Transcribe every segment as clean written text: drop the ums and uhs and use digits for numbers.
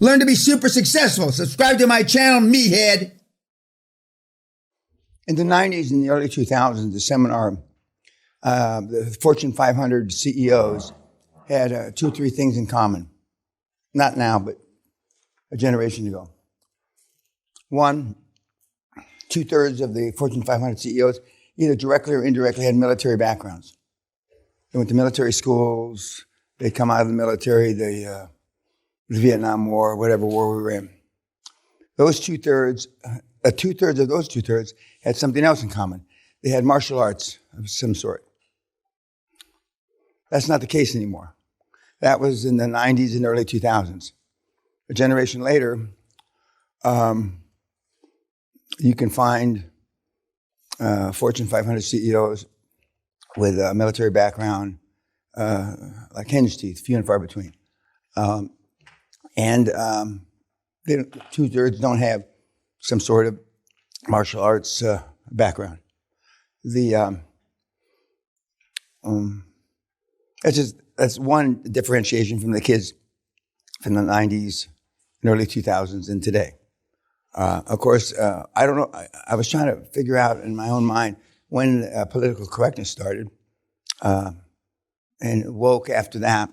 Learn to be super successful. Subscribe to my channel, Meathead. In the 90s and the early 2000s, the seminar, the Fortune 500 CEOs had 2 or 3 things in common. Not now, but a generation ago. One, 2/3 of the Fortune 500 CEOs, either directly or indirectly, had military backgrounds. They went to military schools. They'd come out of the military. The Vietnam War, whatever war we were in. Those 2/3, 2/3 of those 2/3 had something else in common. They had martial arts of some sort. That's not the case anymore. That was in the 90s and early 2000s. A generation later, you can find Fortune 500 CEOs with a military background, like hen's teeth, few and far between. And 2/3 don't have some sort of martial arts background. That's one differentiation from the kids from the 90s and early 2000s and today. Of course, I don't know. I was trying to figure out in my own mind when political correctness started, and woke after that.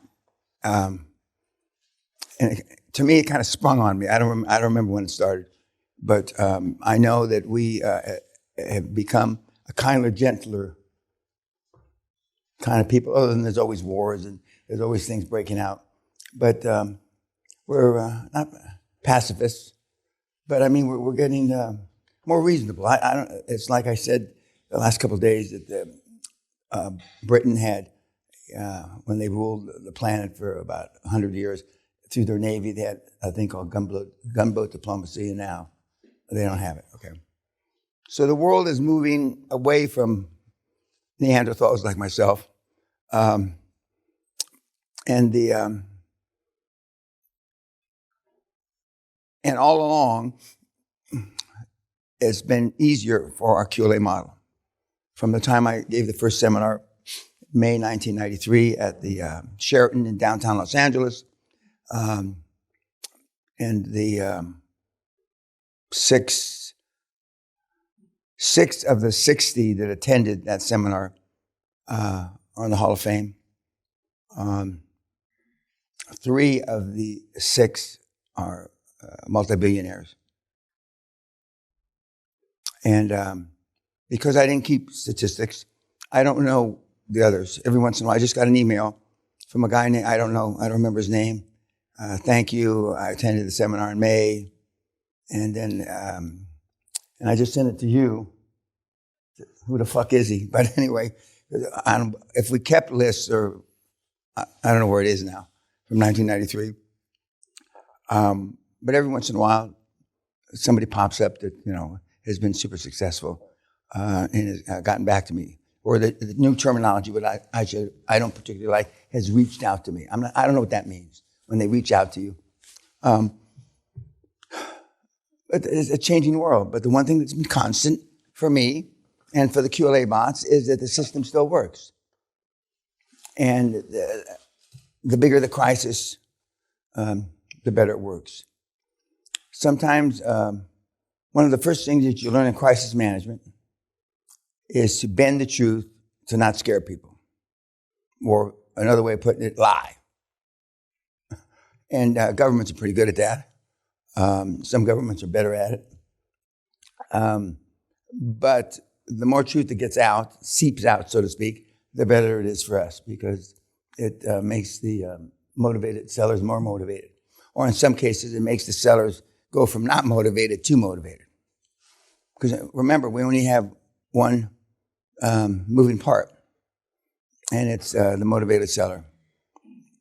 And to me, it kind of sprung on me. I don't remember when it started, but I know that we have become a kinder, gentler kind of people. Other than there's always wars and there's always things breaking out, but we're not pacifists. But I mean, we're getting more reasonable. I don't. It's like I said the last couple of days that Britain had when they ruled the planet for about 100 years. Through their Navy, they had a thing called gunboat diplomacy, and now they don't have it. Okay, so the world is moving away from Neanderthals like myself, and all along, it's been easier for our QLA model. From the time I gave the first seminar, May 1993, at the Sheraton in downtown Los Angeles. And the six of the 60 that attended that seminar are in the Hall of Fame. 3 of the 6 are multi-billionaires. And because I didn't keep statistics, I don't know the others. Every once in a while, I just got an email from a guy named, I don't remember his name. Thank you. I attended the seminar in May, and then and I just sent it to you. Who the fuck is he? But anyway, if we kept lists, or I don't know where it is now, from 1993. But every once in a while, somebody pops up that has been super successful and has gotten back to me, or the new terminology, what I don't particularly like, has reached out to me. I don't know what that means. When they reach out to you. But it's a changing world. But the one thing that's been constant for me and for the QLA bots is that the system still works. And the bigger the crisis, the better it works. Sometimes one of the first things that you learn in crisis management is to bend the truth to not scare people. Or another way of putting it, lie. And governments are pretty good at that. Some governments are better at it. But the more truth that gets out, seeps out, so to speak, the better it is for us, because it makes the motivated sellers more motivated. Or in some cases, it makes the sellers go from not motivated to motivated. Because remember, we only have one moving part, and it's the motivated seller.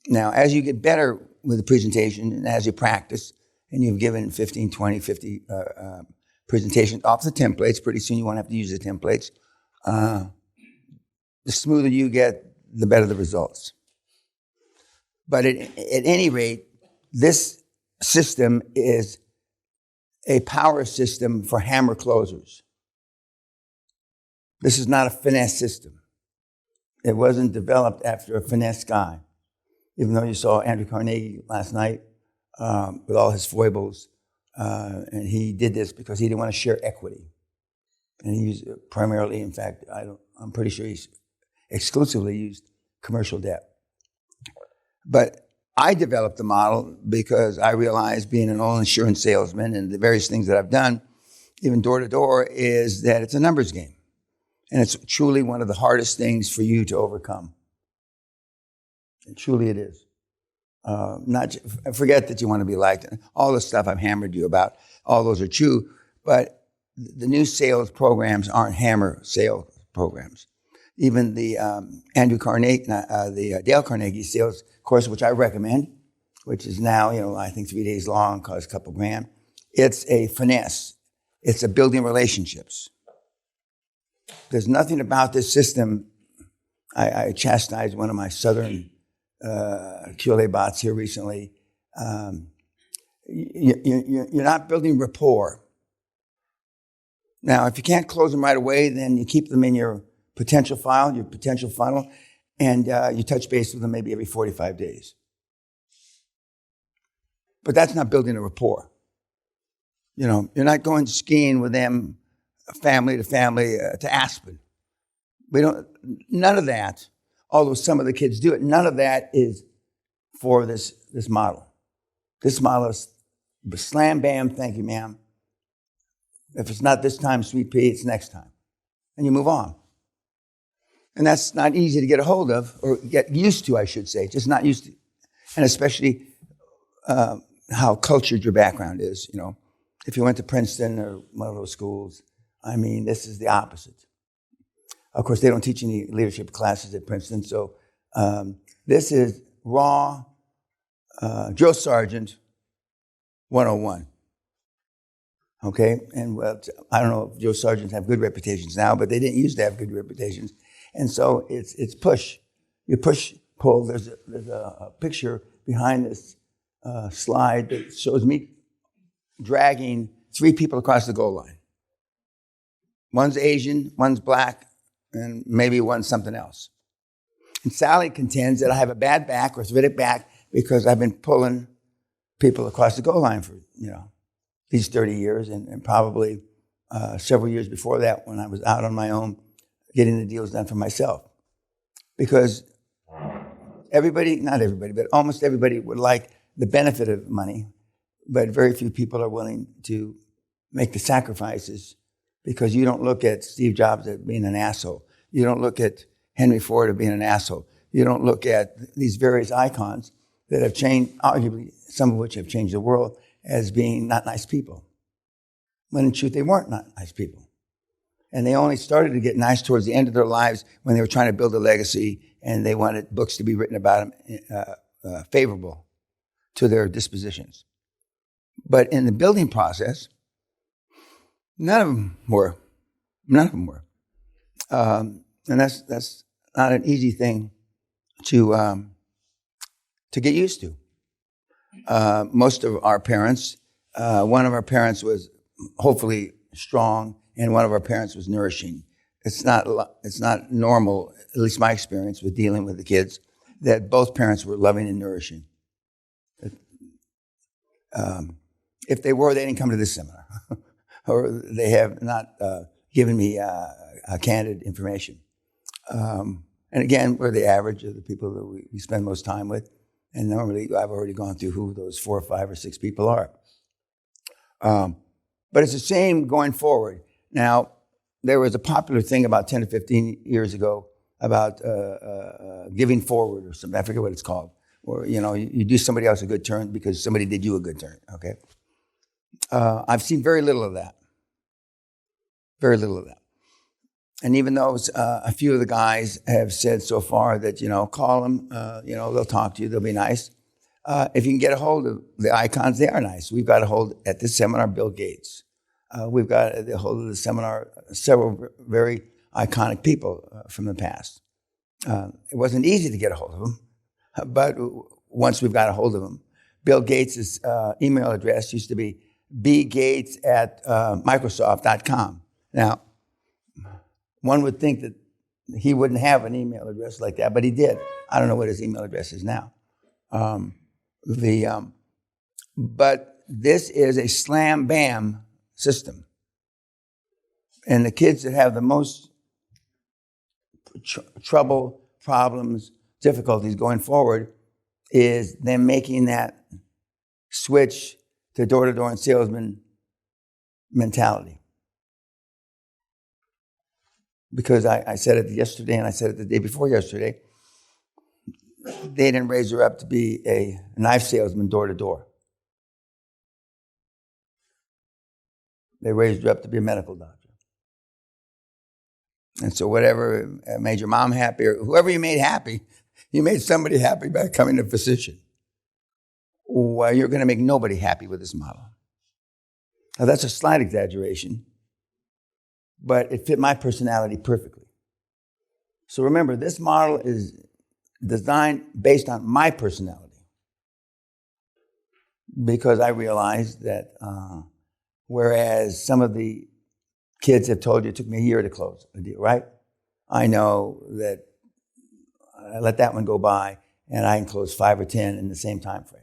Now, as you get better with the presentation, and as you practice, and you've given 15, 20, 50 presentations off the templates, pretty soon you won't have to use the templates. The smoother you get, the better the results. But at any rate, this system is a power system for hammer closers. This is not a finesse system. It wasn't developed after a finesse guy. Even though you saw Andrew Carnegie last night with all his foibles. And he did this because he didn't want to share equity. And he used primarily, in fact, I'm pretty sure he's exclusively used commercial debt. But I developed the model because I realized, being an old insurance salesman and the various things that I've done, even door to door, is that it's a numbers game. And it's truly one of the hardest things for you to overcome. And truly it is. Forget that you want to be liked. All the stuff I've hammered you about, all those are true. But the new sales programs aren't hammer sales programs. Even the Andrew Carnegie, the Dale Carnegie sales course, which I recommend, which is now, I think 3 days long, costs a couple grand. It's a finesse. It's a building relationships. There's nothing about this system. I chastised one of my Southern QLA bots here recently. You're not building rapport. Now, if you can't close them right away, then you keep them in your potential funnel, and you touch base with them maybe every 45 days. But that's not building a rapport. You're not going skiing with them, family to family, to Aspen. None of that, although some of the kids do it, none of that is for this model. This model is slam, bam, thank you, ma'am. If it's not this time, sweet pea, it's next time. And you move on. And that's not easy to get a hold of, or get used to, I should say, just not used to. And especially how cultured your background is, If you went to Princeton or one of those schools, this is the opposite. Of course, they don't teach any leadership classes at Princeton, so this is raw drill sergeant 101. Okay, and I don't know if drill sergeants have good reputations now, but they didn't used to have good reputations. And so it's push. You push, pull. There's a picture behind this slide that shows me dragging 3 people across the goal line. One's Asian, one's black, and maybe one's something else. And Sally contends that I have a bad back, arthritic back, because I've been pulling people across the goal line for, these 30 years, and probably several years before that when I was out on my own getting the deals done for myself. Because not everybody, but almost everybody would like the benefit of money, but very few people are willing to make the sacrifices, because you don't look at Steve Jobs as being an asshole. You don't look at Henry Ford as being an asshole. You don't look at these various icons that have changed, arguably some of which have changed the world, as being not nice people. When in truth, they weren't not nice people. And they only started to get nice towards the end of their lives when they were trying to build a legacy, and they wanted books to be written about them favorable to their dispositions. But in the building process, none of them were. And that's not an easy thing to get used to. Most of our parents, one of our parents was hopefully strong, and one of our parents was nourishing. It's not normal, at least my experience with dealing with the kids, that both parents were loving and nourishing. If they were, they didn't come to this seminar, or they have not given me candid information. And again, we're the average of the people that we spend most time with. And normally, I've already gone through who those 4 or 5 or 6 people are. But it's the same going forward. Now, there was a popular thing about 10 to 15 years ago about giving forward or something. I forget what it's called. Or, you do somebody else a good turn because somebody did you a good turn, okay? I've seen very little of that. Very little of that. And even though a few of the guys have said so far that, call them, they'll talk to you, they'll be nice. If you can get a hold of the icons, they are nice. We've got a hold at this seminar, Bill Gates. We've got a hold of the seminar, several very iconic people from the past. It wasn't easy to get a hold of them, but once we've got a hold of them, Bill Gates' email address used to be bgates@microsoft.com. Now, one would think that he wouldn't have an email address like that, but he did. I don't know what his email address is now. But this is a slam bam system. And the kids that have the most trouble, problems, difficulties going forward is them making that switch to door-to-door and salesman mentality. Because I said it yesterday and I said it the day before yesterday, they didn't raise her up to be a knife salesman door-to-door. They raised her up to be a medical doctor. And so whatever made your mom happy or whoever you made happy, you made somebody happy by becoming a physician. Well, you're going to make nobody happy with this model. Now, that's a slight exaggeration, but it fit my personality perfectly. So remember, this model is designed based on my personality because I realized that whereas some of the kids have told you it took me a year to close a deal, right? I know that I let that one go by and I can close 5 or 10 in the same time frame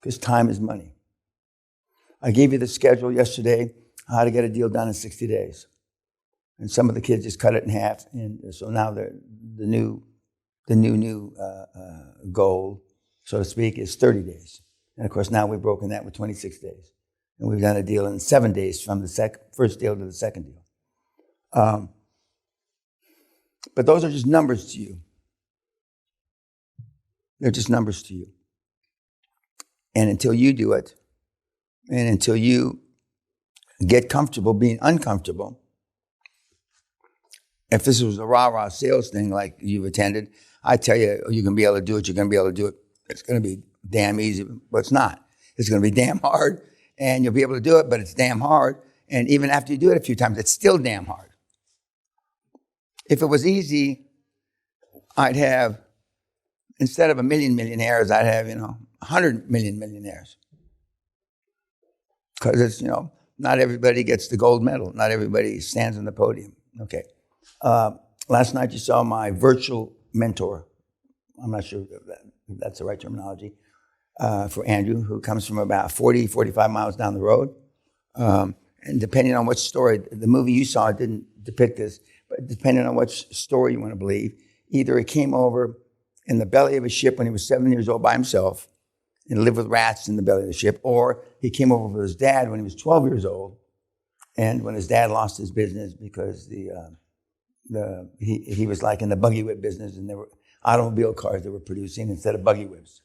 because time is money. I gave you the schedule yesterday, how to get a deal done in 60 days. And some of the kids just cut it in half. And so now the new goal, so to speak, is 30 days. And of course, now we've broken that with 26 days. And we've done a deal in 7 days from the first deal to the second deal. But those are just numbers to you. They're just numbers to you. And until you do it, and until you get comfortable being uncomfortable, if this was a rah-rah sales thing like you've attended, I tell you, you're going to be able to do it, you're going to be able to do it. It's going to be damn easy, but it's not. It's going to be damn hard, and you'll be able to do it, but it's damn hard. And even after you do it a few times, it's still damn hard. If it was easy, I'd have, instead of 1 million millionaires, I'd have, 100 million millionaires. Because it's, not everybody gets the gold medal. Not everybody stands on the podium. Okay. Last night you saw my virtual mentor. I'm not sure if that's the right terminology for Andrew, who comes from about 40, 45 miles down the road. And depending on which story, the movie you saw didn't depict this, but depending on which story you want to believe, either he came over in the belly of a ship when he was 7 years old by himself and lived with rats in the belly of the ship, or he came over with his dad when he was 12 years old, and when his dad lost his business because he was like in the buggy whip business, and there were automobile cars that were producing instead of buggy whips.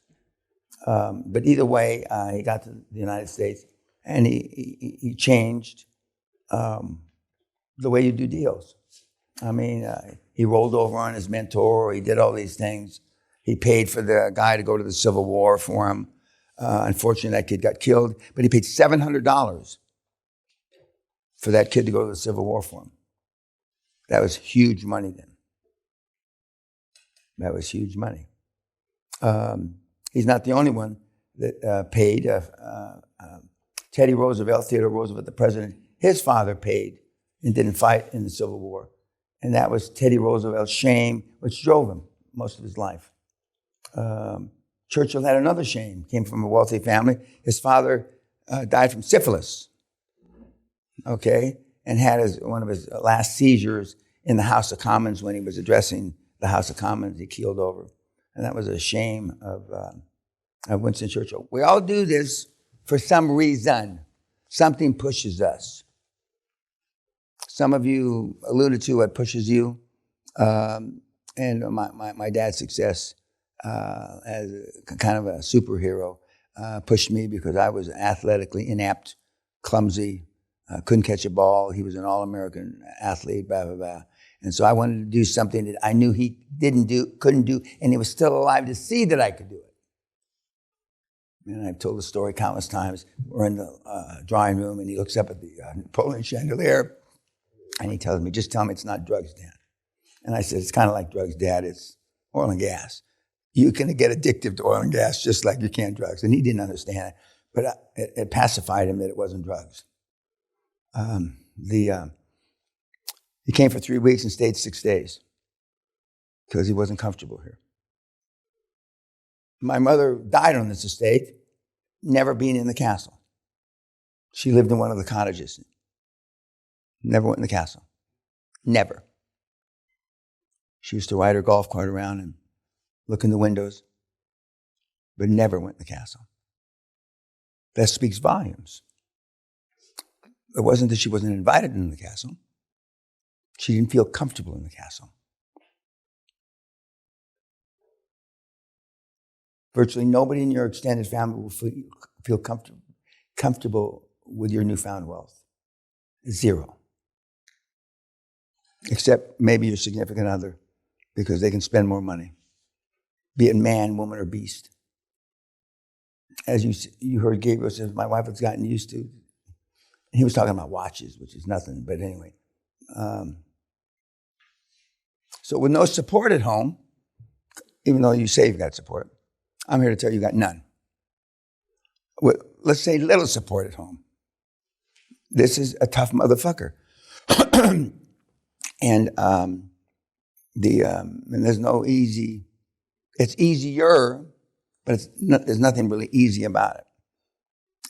But either way, he got to the United States, and he changed the way you do deals. I mean, he rolled over on his mentor. He did all these things. He paid for the guy to go to the Civil War for him. Unfortunately, that kid got killed, but he paid $700 for that kid to go to the Civil War for him. That was huge money then. That was huge money. He's not the only one that paid. Teddy Roosevelt, Theodore Roosevelt, the president, his father paid and didn't fight in the Civil War. And that was Teddy Roosevelt's shame, which drove him most of his life. Churchill had another shame, came from a wealthy family. His father died from syphilis, okay, and had one of his last seizures in the House of Commons when he was addressing the House of Commons. He keeled over. And that was a shame of Winston Churchill. We all do this for some reason. Something pushes us. Some of you alluded to what pushes you. And my dad's success as kind of a superhero pushed me because I was athletically inept, clumsy, couldn't catch a ball. He was an all-American athlete, blah, blah, blah. And so I wanted to do something that I knew he couldn't do, and he was still alive to see that I could do it. And I've told the story countless times. We're in the drawing room, and he looks up at the Napoleon chandelier, and he tells me, "Just tell me it's not drugs, Dad." And I said, "It's kind of like drugs, Dad. It's oil and gas. You can get addictive to oil and gas just like you can drugs." And he didn't understand it, but it pacified him that it wasn't drugs. He came for 3 weeks and stayed 6 days because he wasn't comfortable here. My mother died on this estate, never being in the castle. She lived in one of the cottages. Never went in the castle. Never. She used to ride her golf cart around and look in the windows, but never went in the castle. That speaks volumes. It wasn't that she wasn't invited in the castle. She didn't feel comfortable in the castle. Virtually nobody in your extended family will feel comfortable with your newfound wealth. Zero. Except maybe your significant other, because they can spend more money, be it man, woman, or beast. As you heard Gabriel say, my wife has gotten used to. He was talking about watches, which is nothing, but anyway. So with no support at home, even though you say you've got support, I'm here to tell you got none. With, let's say, little support at home. This is a tough motherfucker. And there's no easy, it's easier, but there's nothing really easy about it.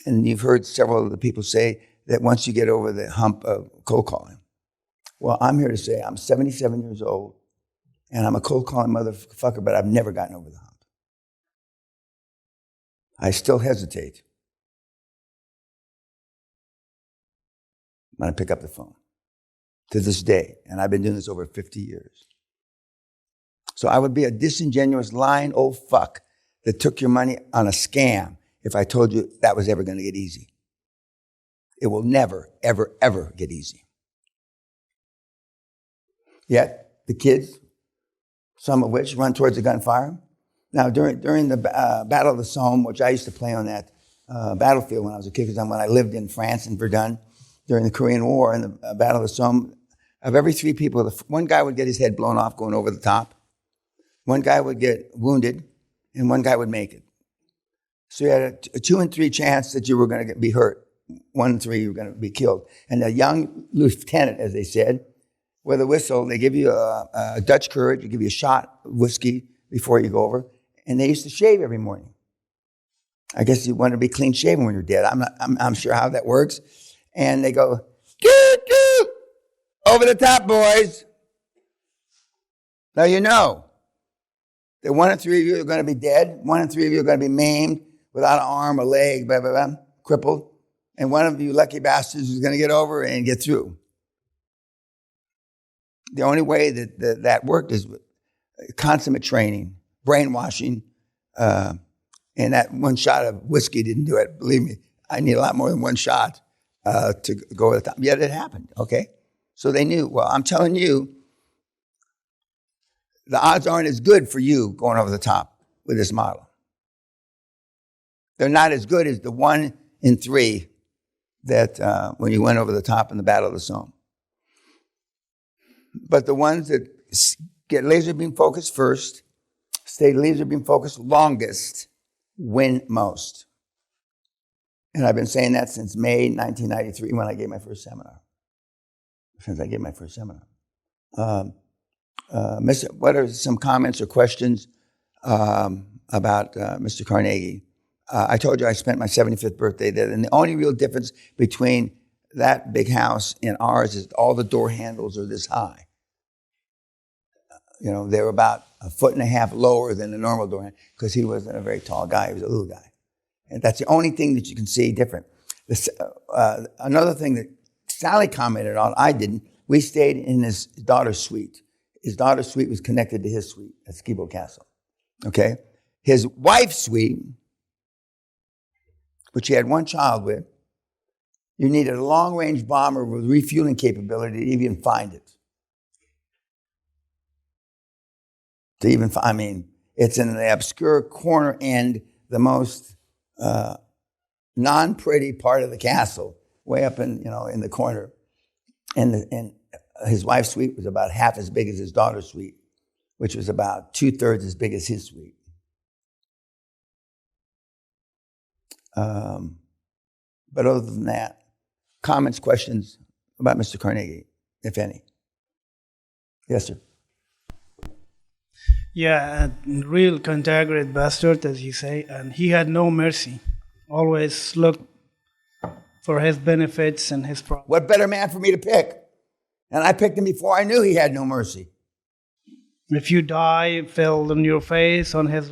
And you've heard several of the people say that once you get over the hump of cold calling. Well, I'm here to say I'm 77 years old, and I'm a cold calling motherfucker, but I've never gotten over the hump. I still hesitate. I'm going to pick up the phone to this day, and I've been doing this over 50 years. So I would be a disingenuous, lying old fuck that took your money on a scam if I told you that was ever going to get easy. It will never, ever, ever get easy. Yet the kids, some of which run towards the gunfire. Now, during the Battle of the Somme, which I used to play on that battlefield when I was a kid, because when I lived in France in Verdun during the Korean War and the Battle of the Somme, of every three people, one guy would get his head blown off going over the top, one guy would get wounded, and one guy would make it. So you had a 2 in 3 chance that you were going to be hurt. 1 in 3, you were going to be killed. And a young lieutenant, as they said, with a whistle, they give you a Dutch courage, they give you a shot of whiskey before you go over, and they used to shave every morning. I guess you want to be clean shaven when you're dead. I'm sure how that works. And they go, over the top, boys. Now you know that 1 in 3 of you are going to be dead. 1 in 3 of you are going to be maimed, without an arm, a leg, blah, blah, blah, crippled. And one of you lucky bastards is going to get over and get through. The only way that worked is with consummate training, brainwashing, and that one shot of whiskey didn't do it. Believe me, I need a lot more than one shot to go over the top. Yet it happened, okay? So they knew, well, I'm telling you, the odds aren't as good for you going over the top with this model. They're not as good as the 1 in 3 that when you went over the top in the Battle of the Somme. But the ones that get laser beam focused first, stay laser beam focused longest, win most. And I've been saying that since May 1993 when I gave my first seminar. What are some comments or questions about Mr. Carnegie? I told you I spent my 75th birthday there, and the only real difference between that big house and ours is all the door handles are this high. You know, they were about 1.5 feet lower than the normal door handle because he wasn't a very tall guy, he was a little guy. And that's the only thing that you can see different. Another thing that Sally commented on, I didn't, we stayed in his daughter's suite. His daughter's suite was connected to his suite at Skibo Castle. Okay? His wife's suite, which he had one child with, you needed a long-range bomber with refueling capability to even find it. It's in the obscure corner end, the most non-pretty part of the castle, way up in the corner. And his wife's suite was about half as big as his daughter's suite, which was about 2/3 as big as his suite. But other than that, comments, questions about Mr. Carnegie, if any? Yes, sir. Yeah, a real Cantankerous bastard, as you say, and he had no mercy always look for his benefits and his profit. What better man for me to pick? And I picked him before I knew he had no mercy. If you die, fell on your face on his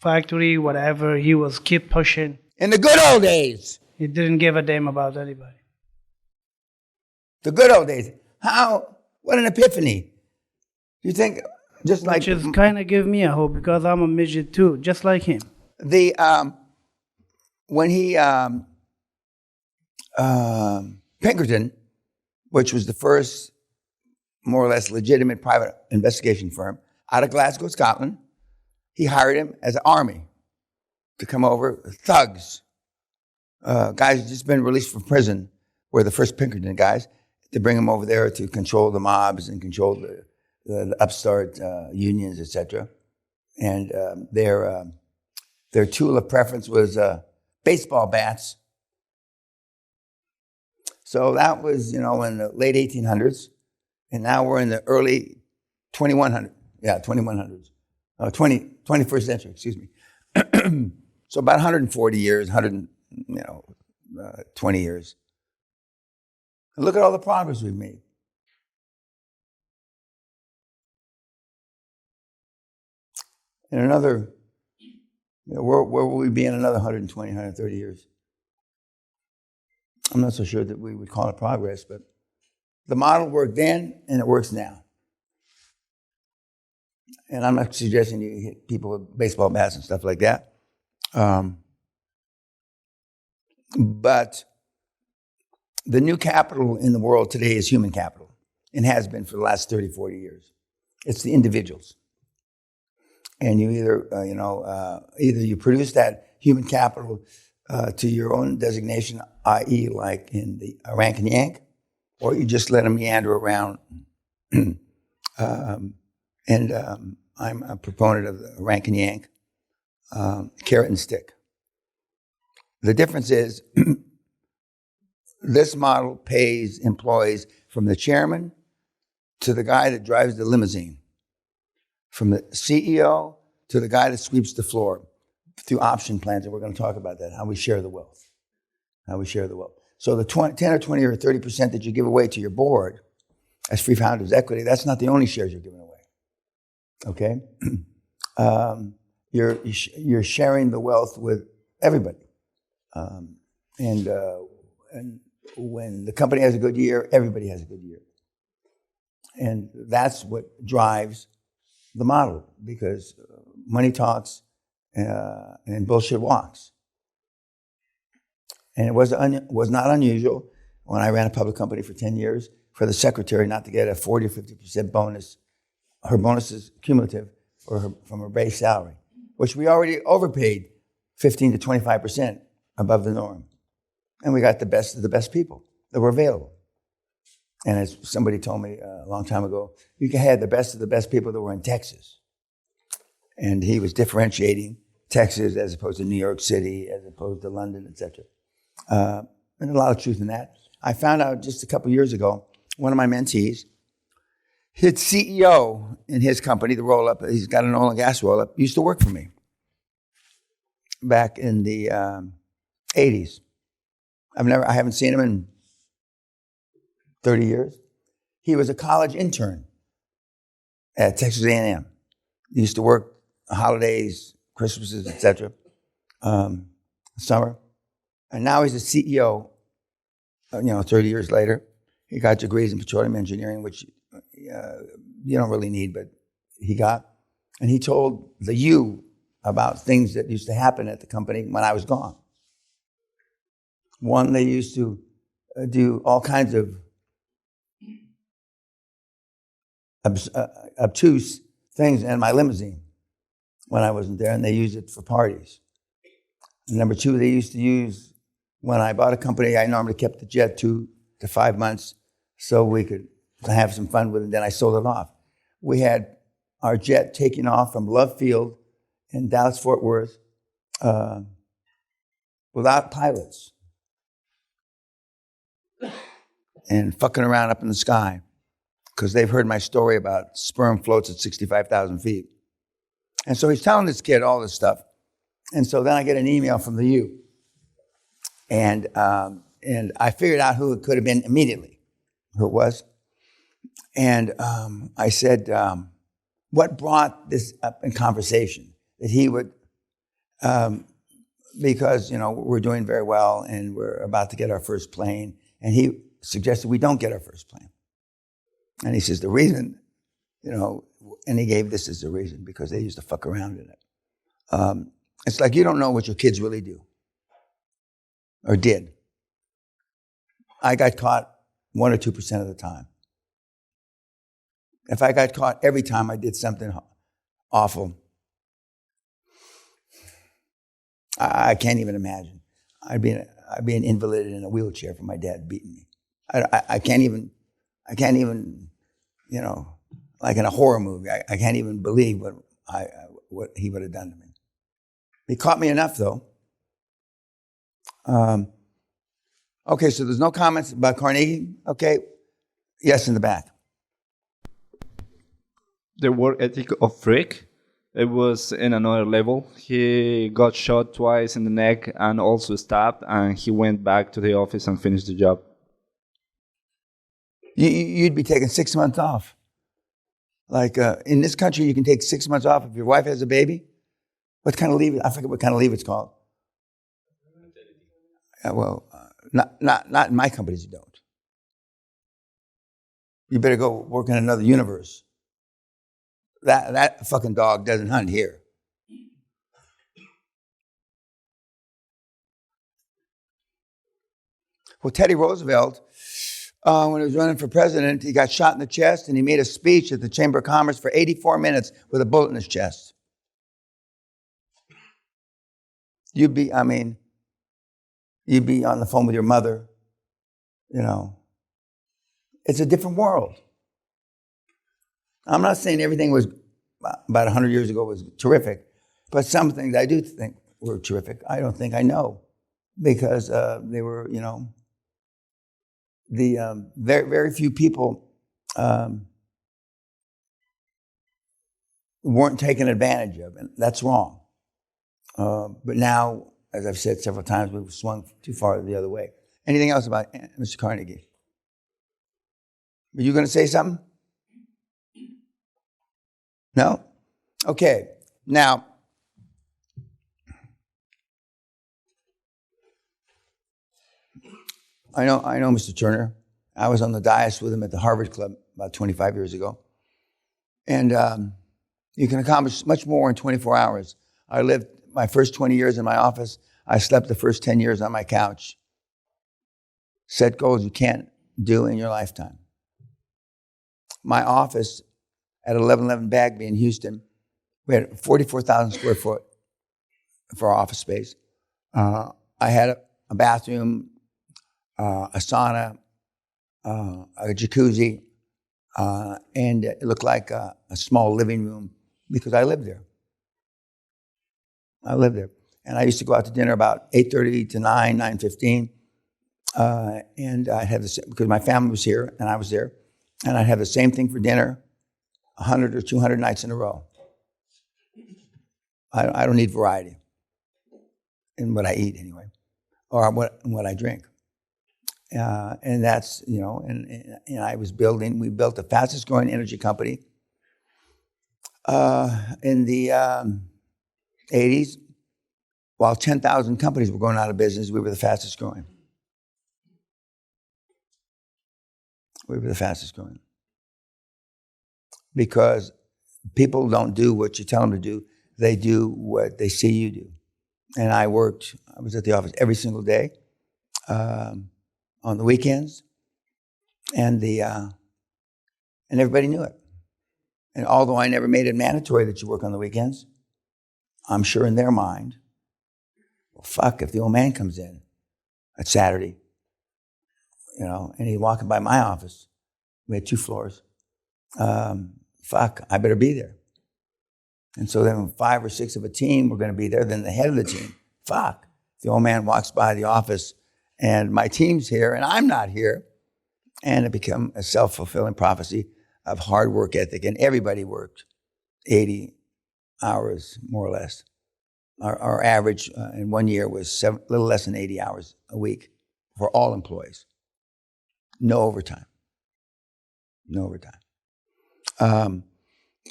factory, whatever, he was keep pushing. In the good old days. He didn't give a damn about anybody. The good old days. What an epiphany. You think, just like... Which is kind of give me a hope, because I'm a midget too, just like him. When he... Pinkerton, which was the first more or less legitimate private investigation firm out of Glasgow, Scotland, he hired him as an army to come over, thugs, guys who'd just been released from prison, were the first Pinkerton guys, to bring them over there to control the mobs and control the upstart unions, etc. And their tool of preference was baseball bats. So that was, in the late 1800s, and now we're in the early 2100s. Yeah, 2100s. 21st century, excuse me. So about 140 years, 20 years. And look at all the progress we've made. In another, where will we be in another 120, 130 years? I'm not so sure that we would call it progress, but the model worked then and it works now. And I'm not suggesting you hit people with baseball bats and stuff like that. But the new capital in the world today is human capital, and has been for the last 30, 40 years. It's the individuals. And you either you produce that human capital to your own designation, i.e. like in the rank and yank, or you just let them meander around. I'm a proponent of the rank and yank, carrot and stick. The difference is this model pays employees from the chairman to the guy that drives the limousine, from the CEO to the guy that sweeps the floor, through option plans, and we're going to talk about that, how we share the wealth. So the 10 or 20 or 30% that you give away to your board as free founders equity, that's not the only shares you're giving away. Okay? You're sharing the wealth with everybody. And when the company has a good year, everybody has a good year. And that's what drives the model, because money talks and bullshit walks. And it was not unusual when I ran a public company for 10 years for the secretary not to get a 40 or 50% bonus. Her bonus is cumulative from her base salary, which we already overpaid 15 to 25% above the norm. And we got the best of the best people that were available. And as somebody told me a long time ago, you had the best of the best people that were in Texas. And he was differentiating Texas as opposed to New York City, as opposed to London, etc. And a lot of truth in that. I found out just a couple years ago, one of my mentees, his CEO in his company, the roll-up, he's got an oil and gas roll-up, used to work for me back in the 80s. I haven't seen him in 30 years. He was a college intern at Texas A&M. He used to work holidays, Christmases, etc., summer. And now he's a CEO, 30 years later. He got degrees in petroleum engineering, which you don't really need, but he got. And he told the U about things that used to happen at the company when I was gone. One, they used to do all kinds of obtuse things in my limousine when I wasn't there, and they used it for parties. And number two, they used to use, when I bought a company, I normally kept the jet 2 to 5 months so we could have some fun with it, and then I sold it off. We had our jet taking off from Love Field in Dallas-Fort Worth without pilots and fucking around up in the sky because they've heard my story about sperm floats at 65,000 feet. And so he's telling this kid all this stuff. And so then I get an email from the U. And I figured out who it could have been immediately, who it was. And I said, what brought this up in conversation? That he would, because, we're doing very well and we're about to get our first plane. And he suggested we don't get our first plane. And he says, the reason, and he gave this as the reason, because they used to fuck around in it. It's like you don't know what your kids really do or did. I got caught 1 or 2% of the time. If I got caught every time I did something awful, I can't even imagine. I'd be an invalid in a wheelchair for my dad beating me. I can't even, like in a horror movie, I can't even believe what he would have done to me. He caught me enough, though. Okay, so there's no comments about Carnegie? Okay. Yes, in the back. The work ethic of Frick, it was in another level. He got shot twice in the neck and also stabbed, and he went back to the office and finished the job. You'd be taking 6 months off. Like in this country, you can take 6 months off if your wife has a baby. What kind of leave? I forget what kind of leave it's called. Not in my companies. You don't. You better go work in another universe. That fucking dog doesn't hunt here. Well, Teddy Roosevelt, when he was running for president, he got shot in the chest and he made a speech at the Chamber of Commerce for 84 minutes with a bullet in his chest. You'd be on the phone with your mother, It's a different world. I'm not saying everything was about 100 years ago was terrific, but some things I do think were terrific. I don't think I know because they were, the very, very few people weren't taken advantage of, and that's wrong. But now, as I've said several times, we've swung too far the other way. Anything else about Mr. Carnegie? Were you going to say something? No? Okay. Now, I know Mr. Turner. I was on the dais with him at the Harvard Club about 25 years ago. And you can accomplish much more in 24 hours. I lived my first 20 years in my office. I slept the first 10 years on my couch. Set goals you can't do in your lifetime. My office at 1111 Bagby in Houston, we had 44,000 square foot for our office space. I had a bathroom, a sauna, a jacuzzi, and it looked like a small living room because I lived there. And I used to go out to dinner about 8:30 to 9:15. And I'd have this, because my family was here and I was there, and I'd have the same thing for dinner 100 or 200 nights in a row. I don't need variety in what I eat anyway, or what I drink. And that's, and I was we built the fastest growing energy company in the 80s. While 10,000 companies were going out of business, we were the fastest growing. We were the fastest growing. Because people don't do what you tell them to do. They do what they see you do. And I was at the office every single day, on the weekends, and everybody knew it. And although I never made it mandatory that you work on the weekends, I'm sure in their mind, well, fuck, if the old man comes in at Saturday, and he's walking by my office, we had 2 floors, fuck, I better be there. And so then 5 or 6 of a team were going to be there, then the head of the team, fuck, if the old man walks by the office and my team's here and I'm not here, and it became a self-fulfilling prophecy of hard work ethic, and everybody worked 80 hours, more or less, Our average in 1 year was a little less than 80 hours a week for all employees. No overtime. No overtime.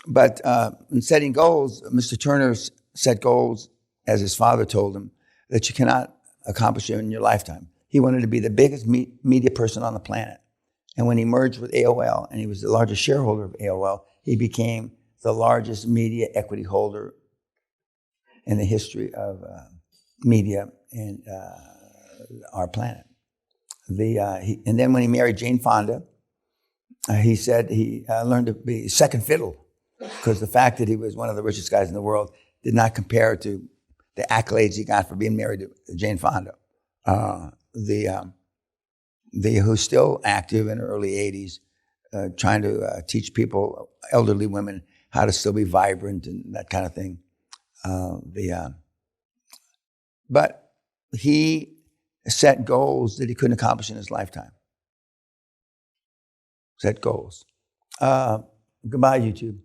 But in setting goals, Mr. Turner set goals, as his father told him, that you cannot accomplish in your lifetime. He wanted to be the biggest media person on the planet. And when he merged with AOL, and he was the largest shareholder of AOL, he became the largest media equity holder in the history of media in our planet. And then when he married Jane Fonda, he said he learned to be second fiddle, because the fact that he was one of the richest guys in the world did not compare to the accolades he got for being married to Jane Fonda, who's still active in her early 80s, trying to teach people, elderly women, how to still be vibrant and that kind of thing. But he set goals that he couldn't accomplish in his lifetime. Set goals. Goodbye, YouTube.